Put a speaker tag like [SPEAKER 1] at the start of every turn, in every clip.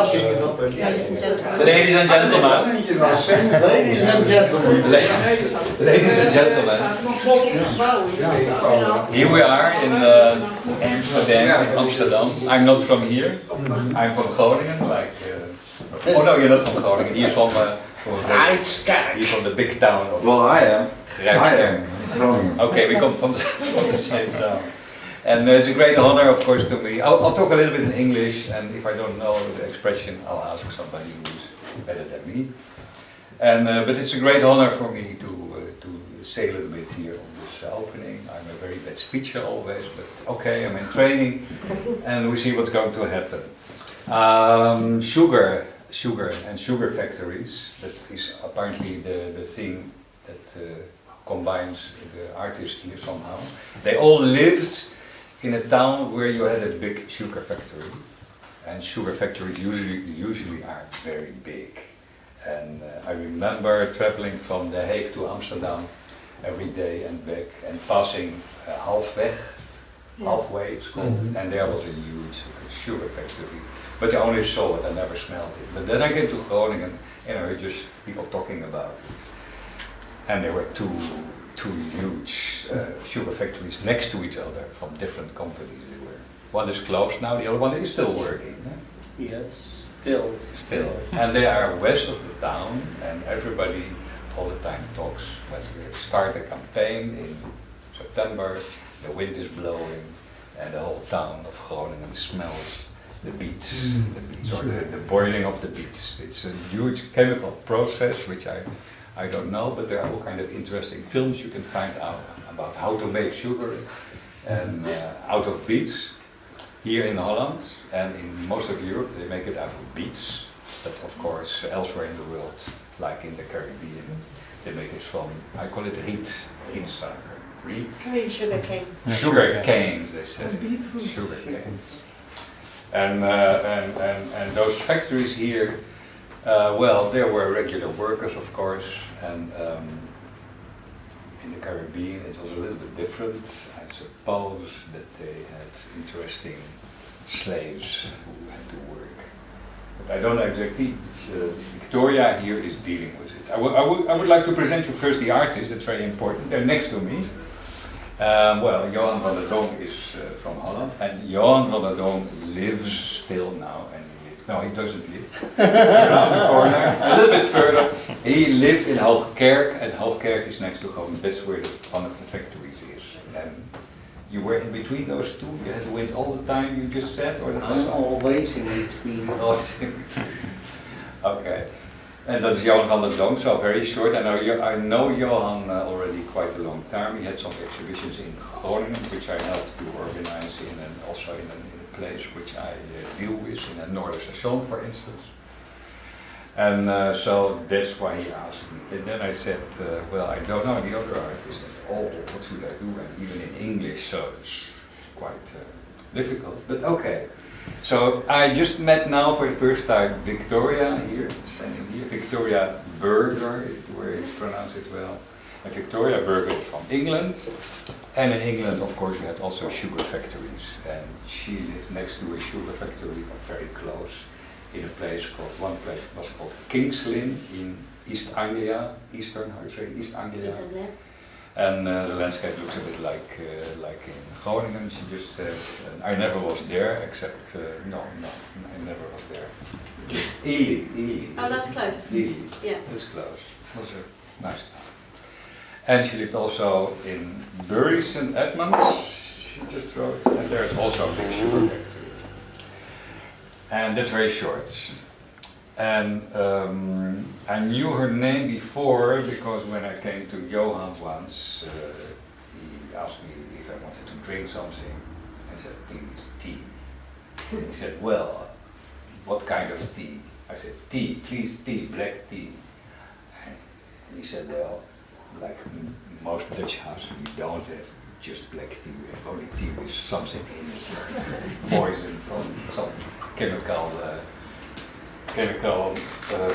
[SPEAKER 1] Ladies and gentlemen.
[SPEAKER 2] Ladies and gentlemen.
[SPEAKER 3] Ladies and gentlemen.
[SPEAKER 2] Ladies and gentlemen. Here we are in Amsterdam. I'm not from here. I'm from Groningen. Oh no, you're not from Groningen. He's from the big town of.
[SPEAKER 3] Well, I am. Groningen.
[SPEAKER 2] Okay, we come from the same town. And it's a great honor, of course, to me. I'll talk a little bit in English, and if I don't know the expression, I'll ask somebody who's better than me. And but it's a great honor for me to say a little bit here on this opening. I'm a very bad speaker always, but okay, I'm in training, and we see what's going to happen. Sugar and sugar factories. That is apparently the thing that combines the artists here somehow. They all lived in a town where you had a big sugar factory, and sugar factories usually are very big. And I remember traveling from The Hague to Amsterdam every day and back, and passing halfway it's called, and there was a huge sugar factory. But I only saw it, I never smelled it. But then I came to Groningen, and I heard just people talking about it. And there were two huge sugar factories next to each other from different companies. One is closed now, the other one is still working.
[SPEAKER 3] Yes, still.
[SPEAKER 2] Yes. And they are west of the town, and everybody all the time talks. But we start a campaign in September, the wind is blowing, and the whole town of Groningen smells the beets, or the boiling of the beets. It's a huge chemical process, which I don't know, but there are all kind of interesting films you can find out about how to make sugar and out of beets. Here in Holland and in most of Europe they make it out of beets, but of course elsewhere in the world, like in the Caribbean, they make it from, I call it rietsuiker.
[SPEAKER 1] Sugar cane.
[SPEAKER 2] Sugar canes, they say. Sugar canes. And those factories here, well, there were regular workers, of course, and in the Caribbean it was a little bit different. I suppose that they had interesting slaves who had to work. But I don't know exactly. Victoria here is dealing with it. I would like to present you first the artists, that's very important. They're next to me. Well, Johan van der Donk is from Holland, and Johan van der Donk lives still now, and no, he doesn't live around the corner, a little bit further. He lived in Hoogkerk, and Hoogkerk is next to Groningen. That's where one of the factories is. And you were in between those two? You had the wind all the time, you just said? Or
[SPEAKER 3] I'm always in between.
[SPEAKER 2] Always in between. Okay. And that's Johan van der Donk, so very short. I know Johan already quite a long time. He had some exhibitions in Groningen, which I helped to organize and also in a place which I deal with, in a Noorderstation, for instance. And so that's why he asked me. And then I said, well, I don't know the other artists. And, what should I do? And even in English, so it's quite difficult, but okay. So I just met now for the first time Victoria here, standing here. Victoria Berger, where you pronounce it well. And Victoria Berger is from England. And in England, of course, you had also sugar factories. And she lived next to a sugar factory, very close, in a place called, one place was called King's Lynn in East Anglia, East Anglia. And the landscape looks a bit like in Groningen, she just said. I never was there, except, no, I never was there. Just Ely.
[SPEAKER 1] Oh, that's close.
[SPEAKER 2] Ely,
[SPEAKER 1] yeah.
[SPEAKER 2] That's close. It was a nice town. And she lived also in Bury St. Edmunds, she just wrote, and there's also a big sugar factory. And that's very short. And I knew her name before because when I came to Johan once, he asked me if I wanted to drink something. I said, please, tea. He said, well, what kind of tea? I said, tea, please tea, black tea. And he said, well, like most Dutch houses, we don't have just black tea, we have only tea with something in it, poison from some chemical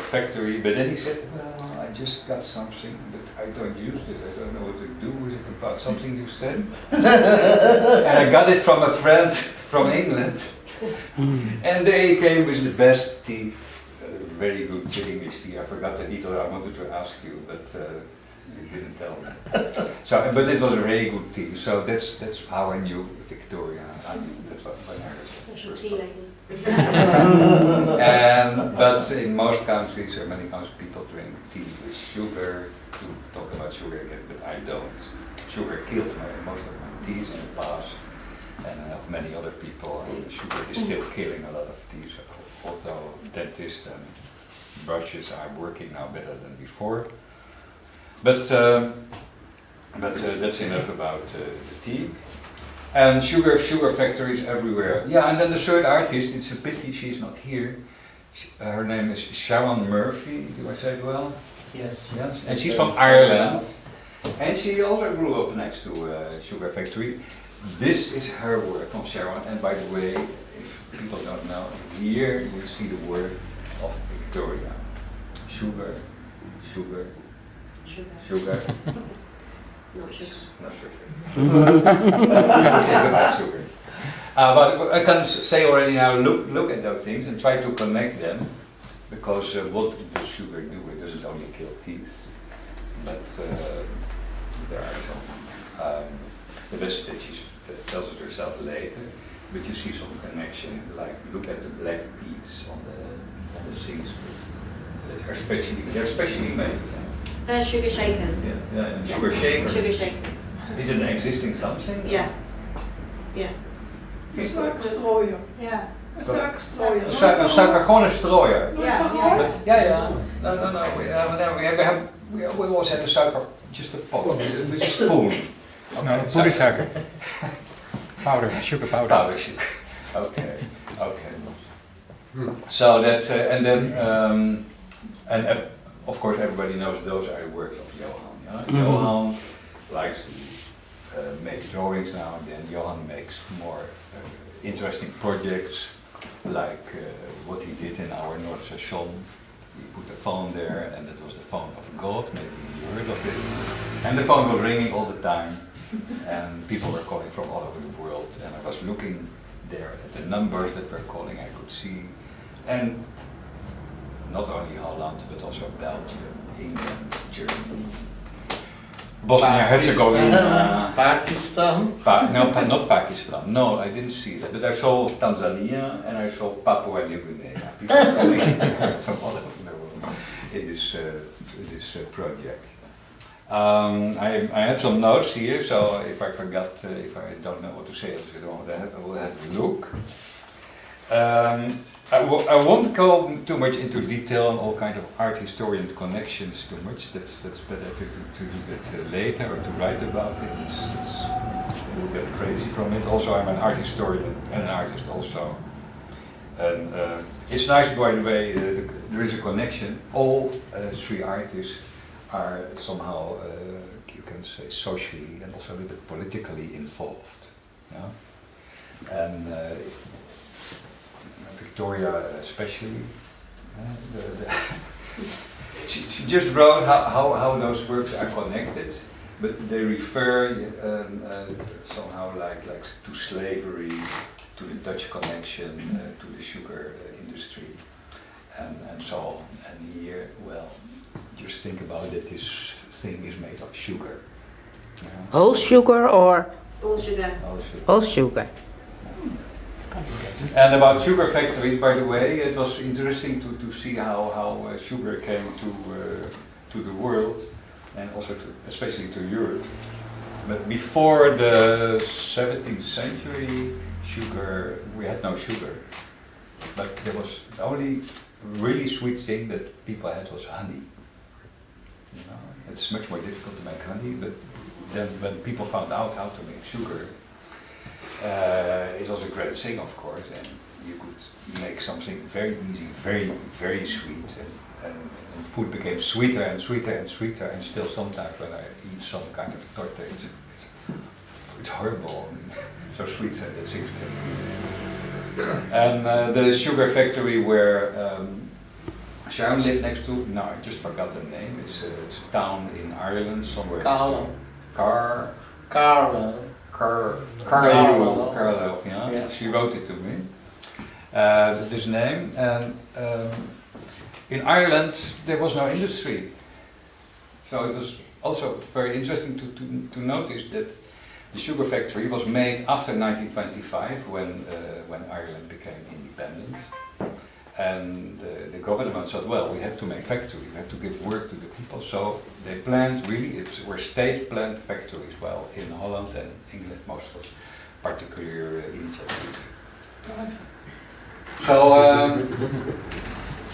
[SPEAKER 2] factory. But then he said, well, I just got something, but I don't use it, I don't know what to do with it, about something you said. And I got it from a friend from England. And they came with the best tea, very good English tea. I forgot the title. I wanted to ask you, but you didn't tell me. So, but it was a very good tea. So that's how I knew Victoria. I mean, that's what when I heard it
[SPEAKER 1] Special
[SPEAKER 2] first
[SPEAKER 1] tea
[SPEAKER 2] time.
[SPEAKER 1] lady.
[SPEAKER 2] But in most countries, or many countries, people drink tea with sugar. To talk about sugar again, but I don't. Sugar killed most of my teas in the past, and of many other people. And sugar is still killing a lot of teas, although dentists and brushes are working now better than before. But that's enough about the tea. And sugar factories everywhere. Yeah, and then the third artist, it's a pity she's not here. Her name is Sharon Murphy, do I say it well?
[SPEAKER 3] Yes.
[SPEAKER 2] Yes. And she's from Ireland. And she also grew up next to a sugar factory. This is her work from Sharon. And by the way, if people don't know, here you see the word of Victoria. Sugar, sugar,
[SPEAKER 1] Sugar.
[SPEAKER 2] sugar.
[SPEAKER 1] Not sugar.
[SPEAKER 2] Not sugar. But I can say already now, look at those things and try to connect them, because what does sugar do? It doesn't only kill teeth, but there are some. The best that she tells it herself later, but you see some connection. Like look at the black beads on the things that are specially made.
[SPEAKER 1] They're sugar shakers.
[SPEAKER 2] Yeah. Sugar shakers.
[SPEAKER 1] Sugar shakers.
[SPEAKER 2] Is it existing something?
[SPEAKER 1] Yeah. Yeah.
[SPEAKER 4] Suikerstrooier. Ja, een suikerstrooier.
[SPEAKER 2] Een suiker, gewoon een strooier.
[SPEAKER 4] Ja,
[SPEAKER 2] But, yeah. No. We always had a suiker, just a pot, with a spoon.
[SPEAKER 5] No, poedersuiker. Powder, sugar powder.
[SPEAKER 2] Powder sugar. Okay. So that, and then, of course everybody knows those are the works of Johan. Yeah? Johan likes to make drawings now and then. Johan makes more interesting projects, like what he did in our Noordstation. He put a phone there, and it was the phone of God, maybe you heard of it. And the phone was ringing all the time, and people were calling from all over the world. And I was looking there at the numbers that were calling, I could see. And not only Holland, but also Belgium, England, Germany, Bosnia-Herzegovina.
[SPEAKER 3] Pakistan.
[SPEAKER 2] No, not Pakistan. No, I didn't see that. But I saw Tanzania and I saw Papua New Guinea. People are coming from all over the world in this project. I have some notes here, so if I forgot, if I don't know what to say, I will have a look. I won't go too much into detail on all kind of art historian connections too much. That's better to do it later or to write about it. You'll get crazy from it. Also, I'm an art historian and an artist also. And it's nice, by the way, there is a connection. All three artists are somehow, you can say, socially and also a little bit politically involved. Yeah? And Victoria especially, she just wrote how those works are connected, but they refer somehow like to slavery, to the Dutch connection, to the sugar industry, and so on. And here, well, just think about it, this thing is made of sugar.
[SPEAKER 6] Whole sugar or
[SPEAKER 1] All sugar.
[SPEAKER 6] all sugar?
[SPEAKER 2] And about sugar factories, by the way, it was interesting to see how sugar came to the world, and also especially to Europe. But before the 17th century, we had no sugar. But there was the only really sweet thing that people had was honey. You know, it's much more difficult to make honey, but then when people found out how to make sugar, it was a great thing, of course, and you could make something very easy, very, very sweet, and food became sweeter and sweeter and sweeter, and still sometimes when I eat some kind of torte, it's horrible, so sweet that the things get. And the sugar factory where Sharon lived next to, no, I just forgot the name, it's a town in Ireland somewhere.
[SPEAKER 3] Carlo.
[SPEAKER 2] Carlo, yeah.
[SPEAKER 3] Yeah.
[SPEAKER 2] She wrote it to me. this name. And in Ireland there was no industry. So it was also very interesting to notice that the sugar factory was made after 1925 when Ireland became independent. And the government said, well, we have to make factories, we have to give work to the people. So they planned, really, it were state-planned factories, well, in Holland and England most was particular initiative. So,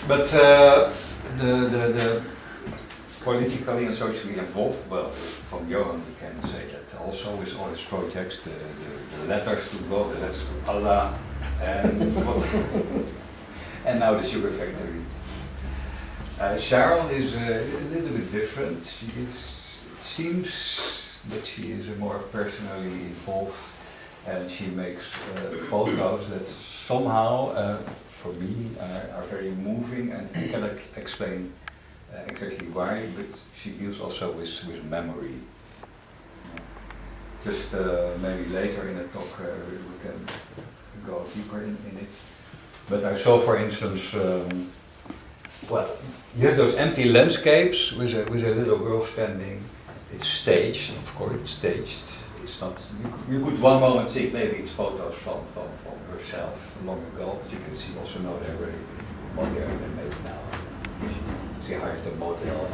[SPEAKER 2] but the politically and socially involved, well, from Johan we can say that also with all his projects, the letters to God, the letters to Allah, and now the sugar factory. Sharon is a little bit different. It seems that she is more personally involved, and she makes photos that somehow, for me, are very moving, and I cannot explain exactly why, but she deals also with memory. Just maybe later in the talk we can go deeper in it. But I saw, for instance, well, you have those empty landscapes with a little girl standing. It's staged, of course, it's staged. It's not. You could one moment think maybe it's photos from herself long ago, but you can see also now they're very modern and maybe now. She hired a model,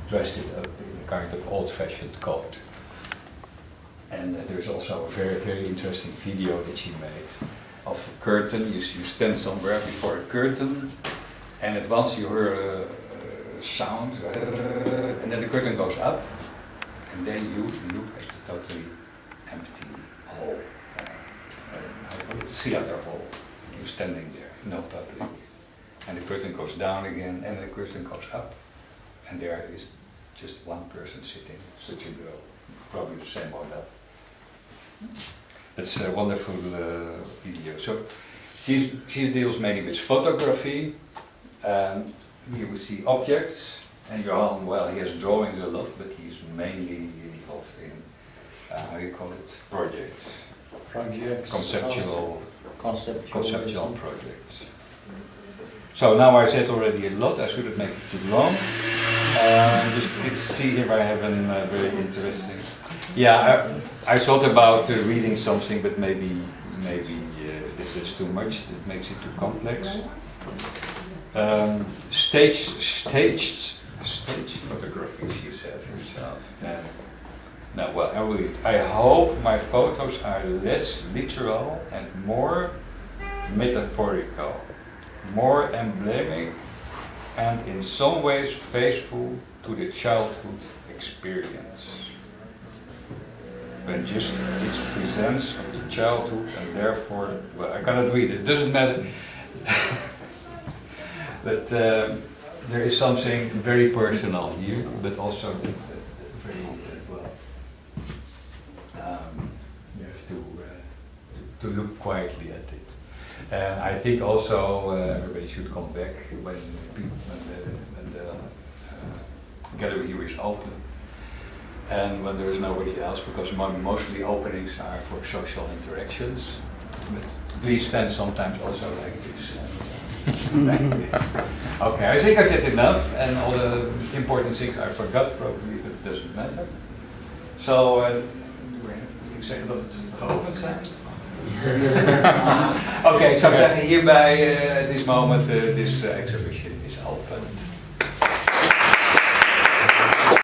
[SPEAKER 2] dressed it up in a kind of old-fashioned coat. And there's also a very, very interesting video that she made of a curtain. You stand somewhere before a curtain, and at once you hear a sound, and then the curtain goes up, and then you look at the totally empty hole, theater hall. You're standing there, no public. And the curtain goes down again, and the curtain goes up, and there is just one person sitting, such a girl, probably the same model. It's a wonderful video. So she deals mainly with photography, and here we see objects, and Johan, well, he has drawings a lot, but he's mainly involved in, how do you call it, projects.
[SPEAKER 3] Projects.
[SPEAKER 2] Conceptual projects. So now I said already a lot, I shouldn't make it too long. Just let's see if I have a very interesting. Yeah, I thought about reading something, but maybe that's too much. That makes it too complex. Staged photography, she said herself. And now, well, I will read. I hope my photos are less literal and more metaphorical, more emblematic, and in some ways faithful to the childhood experience. When just it presents of the childhood, and therefore, well, I cannot read it, doesn't matter. But there is something very personal here, but also very, well, you have to look quietly at it. And I think also everybody should come back when the gallery here is open. And when there is nobody else, because mostly openings are for social interactions. But please stand sometimes also like this. Okay, I think I said enough, and all the important things I forgot probably, but it doesn't matter. So, do we have iets zeggen dat het geopend zijn? Oké, ik zou zeggen hierbij, at this moment, this exhibition is opened.